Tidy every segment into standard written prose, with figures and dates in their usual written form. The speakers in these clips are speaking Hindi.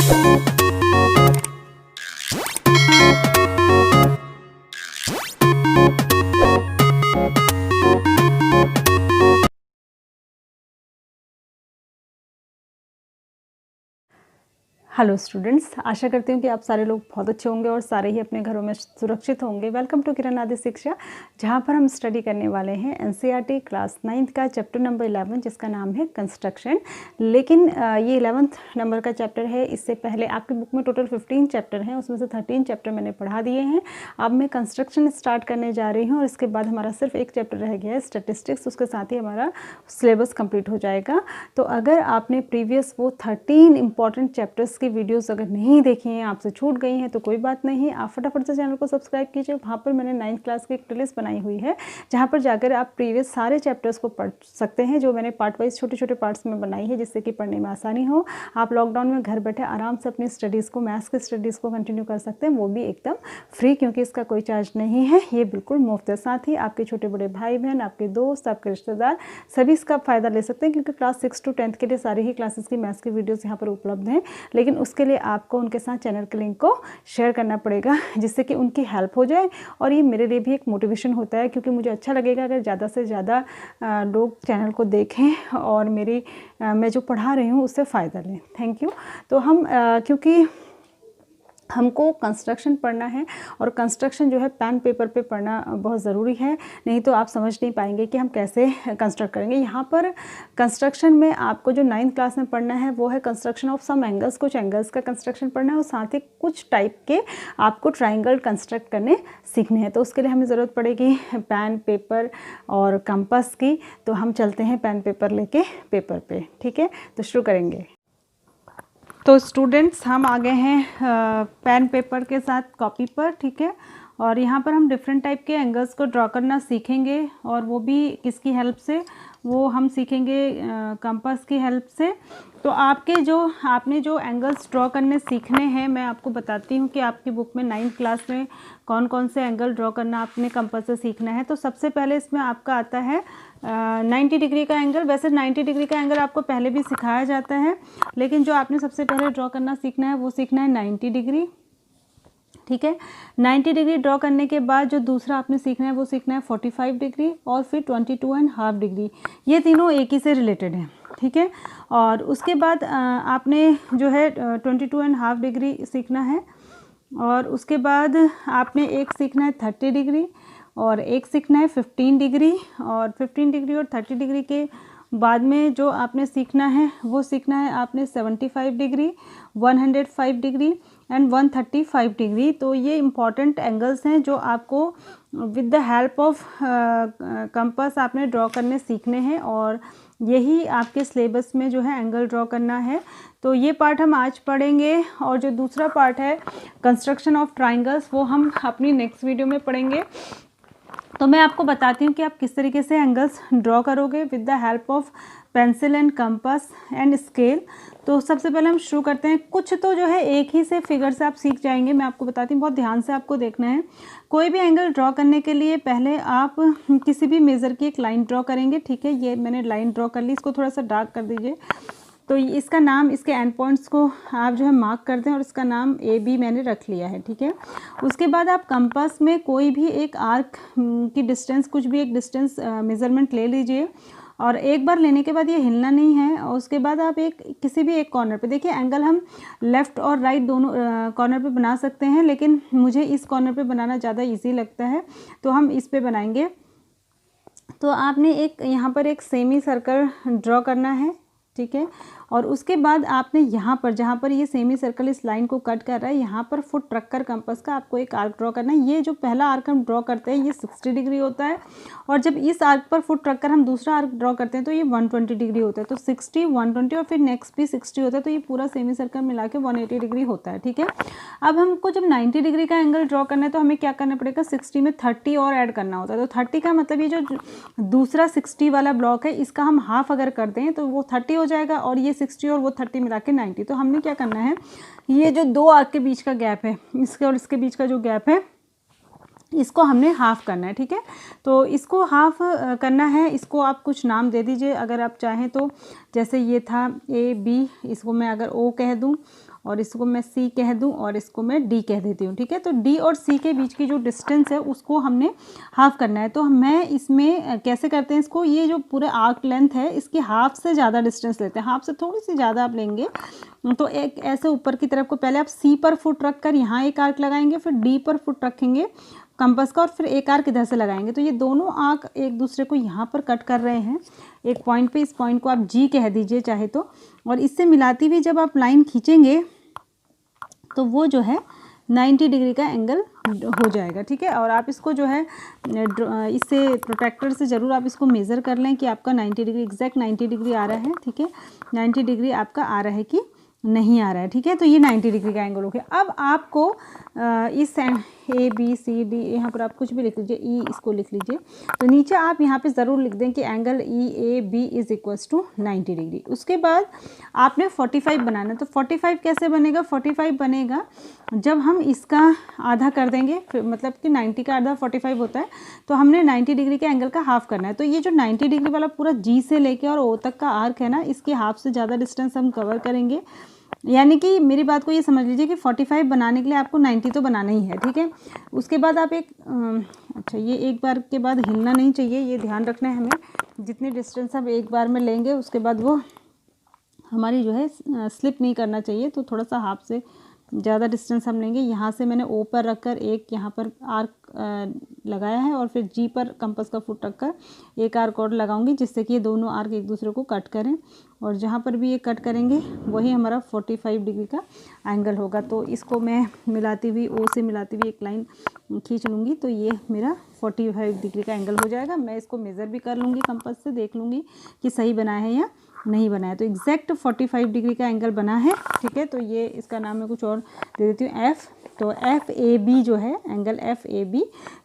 हेलो स्टूडेंट्स, आशा करती हूँ कि आप सारे लोग बहुत अच्छे होंगे और सारे ही अपने घरों में सुरक्षित होंगे। वेलकम टू किरण आदि शिक्षा, जहाँ पर हम स्टडी करने वाले हैं एनसीईआरटी क्लास 9th का चैप्टर नंबर 11 जिसका नाम है कंस्ट्रक्शन। लेकिन ये 11th नंबर का चैप्टर है। इससे पहले आपकी बुक में टोटल 15 चैप्टर हैं, उसमें से 13 चैप्टर मैंने पढ़ा दिए हैं। अब मैं कंस्ट्रक्शन स्टार्ट करने जा रही हूँ और इसके बाद हमारा सिर्फ एक चैप्टर रह गया है स्टैटिस्टिक्स, उसके साथ ही हमारा सिलेबस कंप्लीट हो जाएगा। तो अगर आपने प्रीवियस वो 13 इंपॉर्टेंट चैप्टर्स की वीडियोस अगर नहीं देखी हैं, आपसे छूट गई हैं, तो कोई बात नहीं, आप फटाफट से चैनल को सब्सक्राइब कीजिए। वहाँ पर मैंने 9th क्लास की एक प्लेलिस्ट बनाई हुई है, जहाँ पर जाकर आप प्रीवियस सारे चैप्टर्स को पढ़ सकते हैं, जो मैंने पार्ट वाइज छोटे छोटे पार्ट्स में बनाई है, जिससे कि पढ़ने में आसानी हो। आप लॉकडाउन में घर बैठे आराम से अपनी स्टडीज़ को, मैथ्स की स्टडीज़ को कंटिन्यू कर सकते हैं, वो भी एकदम फ्री, क्योंकि इसका कोई चार्ज नहीं है, ये बिल्कुल मुफ्त है। साथ ही आपके छोटे बड़े भाई बहन, आपके दोस्त, आपके रिश्तेदार सभी इसका फ़ायदा ले सकते हैं, क्योंकि क्लास 6 to 10th के लिए सारी ही क्लासेस की मैथ्स की वीडियोस यहाँ पर उपलब्ध हैं। लेकिन उसके लिए आपको उनके साथ चैनल के लिंक को शेयर करना पड़ेगा, जिससे कि उनकी हेल्प हो जाए और ये मेरे लिए भी एक मोटिवेशन होता है, क्योंकि मुझे अच्छा लगेगा अगर ज़्यादा से ज़्यादा लोग चैनल को देखें और मैं जो पढ़ा रही हूँ उससे फ़ायदा लें। Thank you. तो हम क्योंकि हमको कंस्ट्रक्शन पढ़ना है और कंस्ट्रक्शन जो है पेन पेपर पे पढ़ना बहुत ज़रूरी है, नहीं तो आप समझ नहीं पाएंगे कि हम कैसे कंस्ट्रक्ट करेंगे। यहाँ पर कंस्ट्रक्शन में आपको जो 9th क्लास में पढ़ना है वो है कंस्ट्रक्शन ऑफ सम एंगल्स, कुछ एंगल्स का कंस्ट्रक्शन पढ़ना है और साथ ही कुछ टाइप के आपको ट्राइंगल कंस्ट्रक्ट करने सीखने हैं। तो उसके लिए हमें ज़रूरत पड़ेगी पेन, पेपर और कंपास की। तो हम चलते हैं पेन पेपर लेके पेपर पे, ठीक है। तो शुरू करेंगे। तो स्टूडेंट्स, हम आ गए हैं पेन पेपर के साथ कॉपी पर, ठीक है। और यहाँ पर हम डिफरेंट टाइप के एंगल्स को ड्रॉ करना सीखेंगे, और वो भी किसकी हेल्प से, वो हम सीखेंगे कंपास की हेल्प से। तो आपने जो एंगल्स ड्रॉ करने सीखने हैं, मैं आपको बताती हूँ कि आपकी बुक में 9th क्लास में कौन कौन से एंगल ड्रॉ करना आपने कंपास से सीखना है। तो सबसे पहले इसमें आपका आता है 90 डिग्री का एंगल। वैसे 90 डिग्री का एंगल आपको पहले भी सिखाया जाता है, लेकिन जो आपने सबसे पहले ड्रॉ करना सीखना है वो सीखना है 90 डिग्री, ठीक है। 90 डिग्री ड्रॉ करने के बाद जो दूसरा आपने सीखना है वो सीखना है 45 डिग्री और फिर 22.5 डिग्री। ये तीनों एक ही से रिलेटेड हैं, ठीक है। और उसके बाद आपने जो है 22.5 डिग्री सीखना है, और उसके बाद आपने एक सीखना है 30 डिग्री और एक सीखना है 15 डिग्री। और 15 डिग्री और 30 डिग्री के बाद में जो आपने सीखना है वो सीखना है आपने 75 डिग्री, 105 डिग्री एंड 135 डिग्री। तो ये इम्पॉर्टेंट एंगल्स हैं जो आपको with the help of compass आपने ड्रॉ करने सीखने हैं, और यही आपके सिलेबस में जो है एंगल ड्रॉ करना है। तो ये पार्ट हम आज पढ़ेंगे, और जो दूसरा पार्ट है कंस्ट्रक्शन ऑफ ट्राइंगल्स, वो हम अपनी नेक्स्ट वीडियो में पढ़ेंगे। तो मैं आपको बताती हूँ कि आप किस तरीके से एंगल्स ड्रॉ करोगे with the help of pencil and compass and scale. तो सबसे पहले हम शुरू करते हैं। कुछ तो जो है एक ही से फिगर से आप सीख जाएंगे, मैं आपको बताती हूँ, बहुत ध्यान से आपको देखना है। कोई भी एंगल ड्रॉ करने के लिए पहले आप किसी भी मेज़र की एक लाइन ड्रॉ करेंगे, ठीक है। ये मैंने लाइन ड्रॉ कर ली, इसको थोड़ा सा डार्क कर दीजिए। तो इसका नाम, इसके एंड पॉइंट्स को आप जो है मार्क कर दें, और इसका नाम AB मैंने रख लिया है, ठीक है। उसके बाद आप कंपास में कोई भी एक आर्क की डिस्टेंस, कुछ भी एक डिस्टेंस मेज़रमेंट ले लीजिए, और एक बार लेने के बाद ये हिलना नहीं है। और उसके बाद आप किसी भी एक कॉर्नर पे देखिए, एंगल हम लेफ़्ट और राइट दोनों कॉर्नर पे बना सकते हैं, लेकिन मुझे इस कॉर्नर पे बनाना ज़्यादा ईजी लगता है, तो हम इस पे बनाएंगे। तो आपने यहाँ पर एक सेमी सर्कल ड्रॉ करना है, ठीक है। और उसके बाद आपने यहाँ पर, जहाँ पर ये सेमी सर्कल इस लाइन को कट कर रहा है, यहाँ पर फुट रखकर कंपास का आपको एक आर्क ड्रॉ करना है। ये जो पहला आर्क हम ड्रॉ करते हैं ये 60 डिग्री होता है, और जब इस आर्क पर फुट रखकर हम दूसरा आर्क ड्रॉ करते हैं तो ये 120 डिग्री होता है। तो 60, 120 और फिर नेक्स्ट भी 60 होता है, तो ये पूरा सेमी सर्कल मिला के 180 डिग्री होता है, ठीक है। अब हमको जब 90 डिग्री का एंगल ड्रॉ करना है तो हमें क्या करना पड़ेगा, 60 में 30 और ऐड करना होता है। तो 30 का मतलब ये जो दूसरा 60 वाला ब्लॉक है, इसका हम हाफ अगर कर दें तो वो 30 हो जाएगा, और ये 60 और वो 30 मिला के 90। तो हमने क्या करना है, ये जो दो आर्क के बीच का गैप है, इसके और इसके बीच का जो गैप है, इसको हमने हाफ करना है, ठीक है। तो इसको हाफ करना है, इसको आप कुछ नाम दे दीजिए अगर आप चाहें तो। जैसे ये था AB, इसको मैं अगर O कह दूं, और इसको मैं C कह दूं और इसको मैं D कह देती हूँ, ठीक है। तो D और C के बीच की जो डिस्टेंस है उसको हमने हाफ करना है। तो मैं इसमें कैसे करते हैं इसको, ये जो पूरे आर्क लेंथ है इसकी हाफ से ज़्यादा डिस्टेंस लेते हैं, हाफ से थोड़ी सी ज़्यादा आप लेंगे। तो एक ऐसे ऊपर की तरफ को पहले आप C पर फुट रख कर यहाँ एक आर्क लगाएंगे, फिर D पर फुट रखेंगे कंपास का और फिर एक आर्क इधर से लगाएंगे। तो ये दोनों आर्क एक दूसरे को यहाँ पर कट कर रहे हैं एक पॉइंट पे। इस पॉइंट को आप G कह दीजिए चाहे तो, और इससे मिलाती हुई जब आप लाइन खींचेंगे तो वो जो है 90 डिग्री का एंगल हो जाएगा, ठीक है। और आप इसको जो है इससे प्रोट्रैक्टर से ज़रूर आप इसको मेज़र कर लें कि आपका 90 डिग्री एग्जैक्ट 90 डिग्री आ रहा है, ठीक है। 90 डिग्री आपका आ रहा है कि नहीं आ रहा है, ठीक है। तो ये 90 डिग्री का एंगल हो गया। अब आपको इस ABCD यहाँ पर आप कुछ भी लिख लीजिए, E इसको लिख लीजिए। तो नीचे आप यहाँ पे ज़रूर लिख दें कि angle EAB is equals to 90 degree. उसके बाद आपने 45 बनाना है। तो 45 कैसे बनेगा, 45 बनेगा जब हम इसका आधा कर देंगे, फिर मतलब कि 90 का आधा 45 होता है, तो हमने 90 डिग्री के एंगल का हाफ करना है। तो ये जो 90 डिग्री वाला पूरा G से लेके और O तक का आर्क है ना, इसके हाफ से ज़्यादा डिस्टेंस हम कवर करेंगे। यानी कि मेरी बात को ये समझ लीजिए कि 45 बनाने के लिए आपको 90 तो बनाना ही है, ठीक है। उसके बाद आप अच्छा ये एक बार के बाद हिलना नहीं चाहिए, ये ध्यान रखना है हमें। जितनी डिस्टेंस हम एक बार में लेंगे उसके बाद वो हमारी जो है स्लिप नहीं करना चाहिए। तो थोड़ा सा हाफ से ज़्यादा डिस्टेंस हम लेंगे। यहाँ से मैंने O पर रखकर एक यहाँ पर आर्क लगाया है और फिर G पर कंपास का फुट रखकर एक आर्क और लगाऊंगी, जिससे कि ये दोनों आर्क एक दूसरे को कट करें। और जहाँ पर भी ये कट करेंगे वही हमारा 45 डिग्री का एंगल होगा। तो इसको मैं मिलाती हुई O से मिलाती हुई एक लाइन खींच लूँगी, तो ये मेरा 45 डिग्री का एंगल हो जाएगा। मैं इसको मेज़र भी कर लूँगी कंपास से, देख लूँगी कि सही बना है या नहीं बनाया। तो एग्जैक्ट 45 डिग्री का एंगल बना है, ठीक है। तो ये इसका नाम मैं कुछ और दे देती हूँ, F। तो FAB जो है एंगल FAB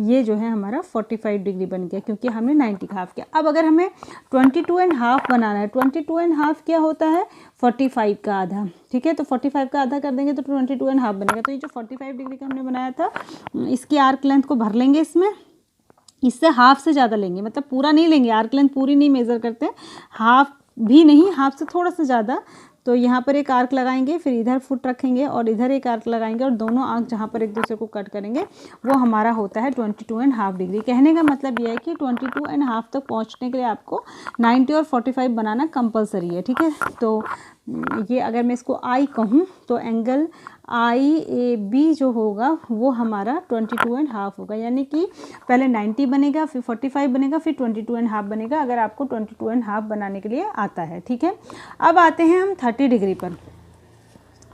ये जो है हमारा 45 डिग्री बन गया, क्योंकि हमने 90 का हाफ किया। अब अगर हमें 22.5 बनाना है, 22.5 क्या होता है, 45 का आधा, ठीक है। तो 45 का आधा कर देंगे तो 22.5 बनेगा। तो ये जो 45 डिग्री का हमने बनाया था, इसकी आर्क लेंथ को भर लेंगे इसमें, इससे हाफ से ज़्यादा लेंगे, मतलब पूरा नहीं लेंगे, आर्क लेंथ पूरी नहीं मेज़र करते, हाफ भी नहीं, हाफ से थोड़ा सा ज़्यादा। तो यहाँ पर एक आर्क लगाएंगे, फिर इधर फुट रखेंगे और इधर एक आर्क लगाएंगे, और दोनों आर्क जहाँ पर एक दूसरे को कट करेंगे वो हमारा होता है 22.5 डिग्री। कहने का मतलब ये है कि 22.5 तक पहुँचने के लिए आपको 90 और 45 बनाना कंपलसरी है, ठीक है। तो ये अगर मैं इसको I कहूँ तो एंगल IAB जो होगा वो हमारा 22.5 होगा। यानी कि पहले 90 बनेगा, फिर 45 बनेगा, फिर 22.5 बनेगा, अगर आपको 22.5 बनाने के लिए आता है, ठीक है। अब आते हैं हम 30 डिग्री पर।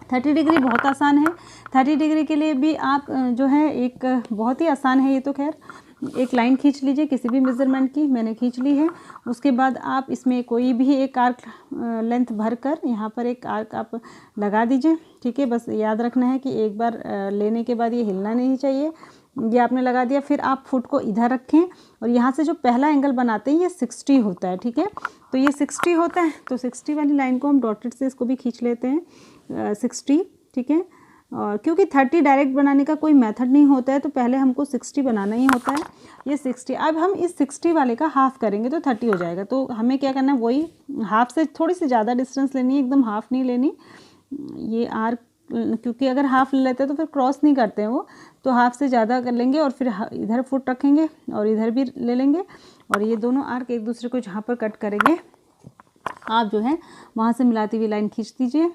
30 डिग्री बहुत आसान है। 30 डिग्री के लिए भी आप जो है एक बहुत ही आसान है ये तो, खैर एक लाइन खींच लीजिए किसी भी मेज़रमेंट की, मैंने खींच ली है। उसके बाद आप इसमें कोई भी एक आर्क लेंथ भर कर यहाँ पर एक आर्क आप लगा दीजिए, ठीक है। बस याद रखना है कि एक बार लेने के बाद ये हिलना नहीं चाहिए। ये आपने लगा दिया, फिर आप फुट को इधर रखें और यहाँ से जो पहला एंगल बनाते हैं ये 60 होता है, ठीक है। तो ये 60 होता है, तो 60 वाली लाइन को हम डॉटेड से इसको भी खींच लेते हैं 60, ठीक है। और क्योंकि 30 डायरेक्ट बनाने का कोई मेथड नहीं होता है, तो पहले हमको 60 बनाना ही होता है। ये 60, अब हम इस 60 वाले का हाफ करेंगे तो 30 हो जाएगा। तो हमें क्या करना है, वही हाफ से थोड़ी सी ज़्यादा डिस्टेंस लेनी है, एकदम हाफ नहीं लेनी। ये आर्क क्योंकि अगर हाफ ले लेते हैं तो फिर क्रॉस नहीं करते हैं वो, तो हाफ से ज़्यादा कर लेंगे और फिर इधर फुट रखेंगे और इधर भी ले लेंगे, और ये दोनों आर्क एक दूसरे को जहाँ पर कट करेंगे आप जो है वहाँ से मिलाती हुई लाइन खींच दीजिए।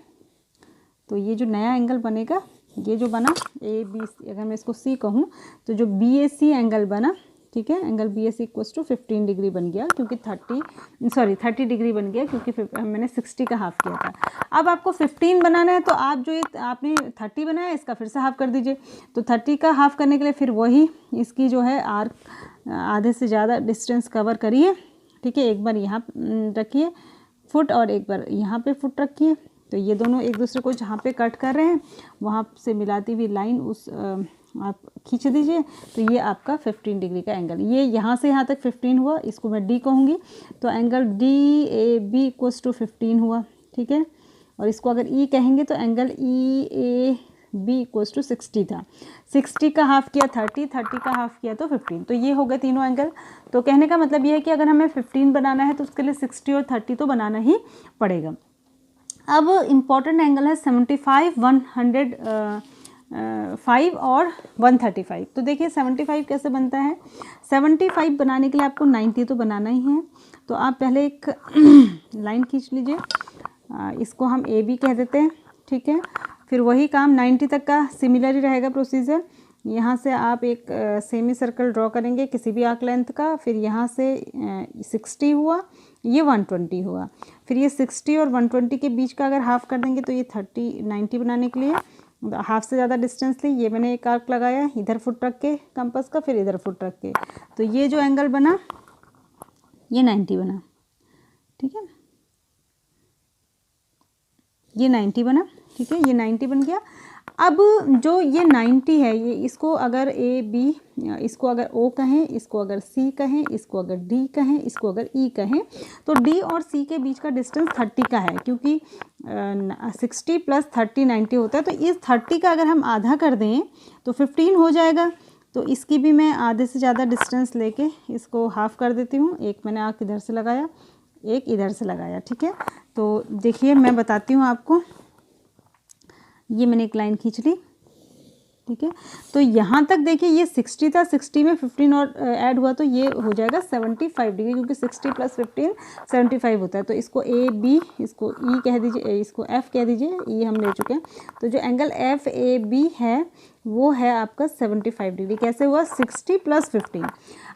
तो ये जो नया एंगल बनेगा, ये जो बना ABC, अगर मैं इसको C कहूँ तो जो BAC एंगल बना, ठीक है, angle BAC equals to 15 degree बन गया, क्योंकि 30 डिग्री बन गया, क्योंकि मैंने 60 का हाफ किया था। अब आपको 15 बनाना है, तो आप जो आपने 30 बनाया इसका फिर से हाफ कर दीजिए। तो 30 का हाफ करने के लिए फिर वही इसकी जो है आर्क आधे से ज़्यादा डिस्टेंस कवर करिए, ठीक है। एक बार यहाँ रखिए फुट और एक बार यहाँ पे फुट रखिए। तो ये दोनों एक दूसरे को जहाँ पे कट कर रहे हैं वहाँ से मिलाती हुई लाइन उस आप खींच दीजिए। तो ये आपका 15 डिग्री का एंगल, ये यहाँ से यहाँ तक 15 हुआ, इसको मैं D कहूँगी। तो एंगल DAB इक्वल्स टू 15 हुआ, ठीक है। और इसको अगर E कहेंगे तो एंगल EAB इक्वल्स टू 60 था। 60 का हाफ किया 30 का हाफ किया तो 15। तो ये हो गए तीनों एंगल। तो कहने का मतलब ये है कि अगर हमें 15 बनाना है तो उसके लिए 60 और 30 तो बनाना ही पड़ेगा। अब इम्पॉर्टेंट एंगल है 75, 105 और 135। तो देखिए 75 कैसे बनता है। 75 बनाने के लिए आपको 90 तो बनाना ही है। तो आप पहले एक लाइन खींच लीजिए, इसको हम ए बी कह देते हैं, ठीक है। फिर वही काम 90 तक का सिमिलर ही रहेगा प्रोसीजर। यहाँ से आप एक सेमी सर्कल ड्रॉ करेंगे किसी भी आर्क लेंथ का। फिर यहाँ से 60 हुआ, ये 120 हुआ। फिर ये 60 और 120 के बीच का अगर हाफ कर देंगे तो ये 90 बनाने के लिए हाफ से ज़्यादा डिस्टेंस ली। ये मैंने एक आर्क लगाया इधर फुट रख के कंपास का, फिर इधर फुट रख के, तो ये जो एंगल बना ये 90 बना, ठीक है। ये 90 बना, ठीक है, ये 90 बन गया। अब जो ये 90 है, ये इसको अगर ए बी, इसको अगर ओ कहें, इसको अगर सी कहें, इसको अगर डी कहें, इसको अगर ई कहें, तो डी और सी के बीच का डिस्टेंस 30 का है, क्योंकि 60 + 30 90 होता है। तो इस 30 का अगर हम आधा कर दें तो 15 हो जाएगा। तो इसकी भी मैं आधे से ज़्यादा डिस्टेंस लेके इसको हाफ कर देती हूँ। एक मैंने आर्क इधर से लगाया, एक इधर से लगाया, ठीक है। तो देखिए मैं बताती हूँ आपको, ये मैंने एक लाइन खींच ली, ठीक है। तो यहाँ तक देखिए ये 60 था, 60 में 15 और ऐड हुआ तो ये हो जाएगा 75 डिग्री, क्योंकि 60 + 15 75 होता है। तो इसको ए बी, इसको ई कह दीजिए, इसको एफ कह दीजिए, ई हम ले चुके हैं। तो जो एंगल एफ ए बी है वो है आपका 75 डिग्री। कैसे हुआ, 60 + 15।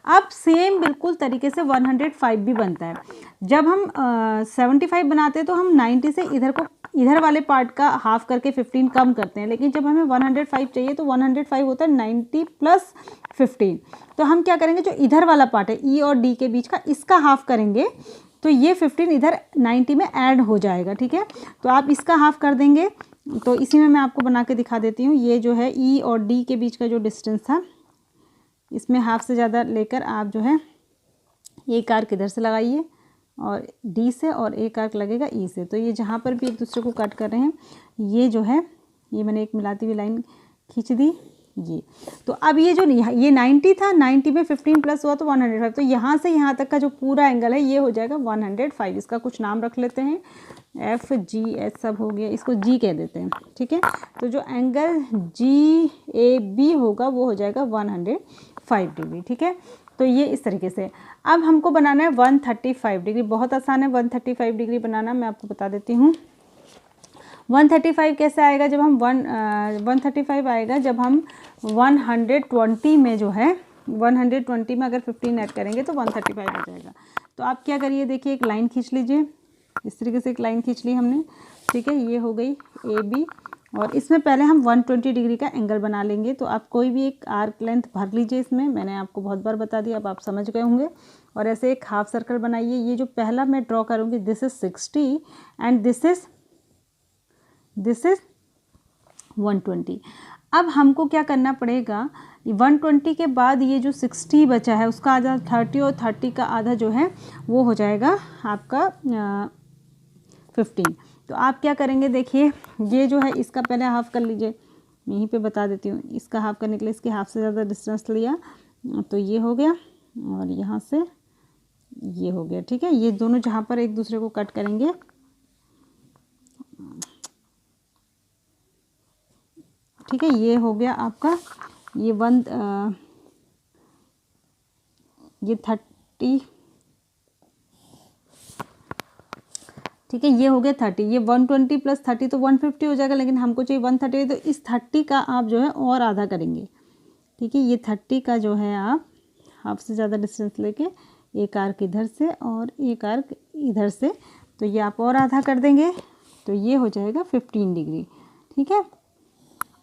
अब सेम बिल्कुल तरीके से 105 भी बनता है। जब हम 75 बनाते हैं तो हम 90 से इधर वाले पार्ट का हाफ करके 15 कम करते हैं, लेकिन जब हमें 105 चाहिए तो 105 होता है 90 + 15। तो हम क्या करेंगे, जो इधर वाला पार्ट है ई और डी के बीच का, इसका हाफ करेंगे तो ये 15 इधर 90 में ऐड हो जाएगा, ठीक है। तो आप इसका हाफ कर देंगे। तो इसी में मैं आपको बना के दिखा देती हूँ। ये जो है ई और डी के बीच का जो डिस्टेंस था, इसमें हाफ से ज़्यादा लेकर आप जो है एक आर्क इधर से लगाइए और डी से, और एक आर्क लगेगा ई से। तो ये जहाँ पर भी एक दूसरे को कट कर रहे हैं, ये जो है ये मैंने एक मिलाती हुई लाइन खींच दी, ये। तो अब ये जो ये 90 था, 90 में 15 प्लस हुआ तो 105। तो यहाँ से यहाँ तक का जो पूरा एंगल है ये हो जाएगा 105। इसका कुछ नाम रख लेते हैं, एफ जी एच सब हो गया, इसको जी कह देते हैं, ठीक है। तो जो एंगल जी ए बी होगा वो हो जाएगा 105 डिग्री, ठीक है। तो ये इस तरीके से। अब हमको बनाना है 135 डिग्री। बहुत आसान है 135 डिग्री बनाना, मैं आपको बता देती हूँ। 135 कैसे आएगा, जब हम 135 आएगा जब हम 120 में जो है 120 में अगर 15 ऐड करेंगे तो 135 हो जाएगा। तो आप क्या करिए, देखिए एक लाइन खींच लीजिए, इस तरीके से एक लाइन खींच ली हमने, ठीक है। ये हो गई ए बी, और इसमें पहले हम 120 डिग्री का एंगल बना लेंगे। तो आप कोई भी एक आर्क लेंथ भर लीजिए इसमें, मैंने आपको बहुत बार बता दिया, अब आप समझ गए होंगे। और ऐसे एक हाफ सर्कल बनाइए। ये जो पहला मैं ड्रॉ करूँगी, this is 60 and this is 120। अब हमको क्या करना पड़ेगा, 120 के बाद ये जो 60 बचा है उसका आधा 30, और 30 का आधा जो है वो हो जाएगा आपका 15। तो आप क्या करेंगे, देखिए ये जो है इसका पहले हाफ कर लीजिए, यहीं पे बता देती हूँ। इसका हाफ करने के लिए इसके हाफ से ज़्यादा डिस्टेंस लिया, तो ये हो गया, और यहाँ से ये हो गया, ठीक है। ये दोनों जहाँ पर एक दूसरे को कट करेंगे, ठीक है, ये हो गया आपका ये 30, ठीक है, ये हो गया 30। ये 120 + 30 तो 150 हो जाएगा, लेकिन हमको चाहिए 130। तो इस 30 का आप जो है और आधा करेंगे, ठीक है। ये 30 का जो है आप हाफ से ज़्यादा डिस्टेंस लेके एक आर्क इधर से और एक आर्क इधर से, तो ये आप और आधा कर देंगे, तो ये हो जाएगा 15 डिग्री, ठीक है।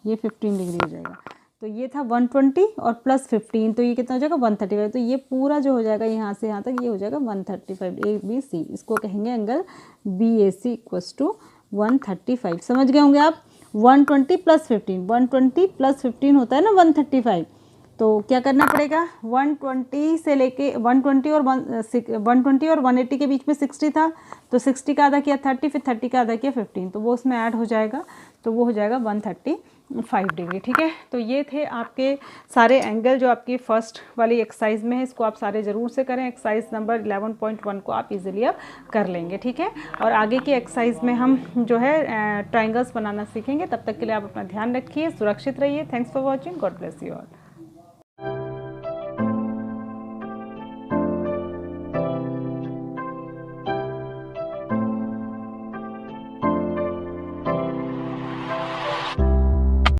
ये 15 डिग्री हो जाएगा। तो ये था 120 और प्लस 15, तो ये कितना हो जाएगा 135। तो ये पूरा जो हो जाएगा यहाँ से यहाँ तक, ये हो जाएगा 135 ए बी सी। इसको कहेंगे एंगल बी ए सी = 135। समझ गए होंगे आप। 120 + 15, 120 + 15 होता है ना 135। तो क्या करना पड़ेगा, 120 से लेके 120 और 180 के बीच में 60 था, तो 60 का आधा किया 30, फिर 30 का आधा किया 15, तो वो उसमें ऐड हो जाएगा, तो वो हो जाएगा 135 डिग्री। ठीक है, तो ये थे आपके सारे एंगल जो आपकी फर्स्ट वाली एक्सरसाइज में है। इसको आप सारे ज़रूर से करें। एक्सरसाइज नंबर 11.1 को आप इजीली अब कर लेंगे। ठीक है, और आगे की एक्सरसाइज में हम जो है ट्राइंगल्स बनाना सीखेंगे। तब तक के लिए आप अपना ध्यान रखिए, सुरक्षित रहिए। Thanks for watching, God bless you all.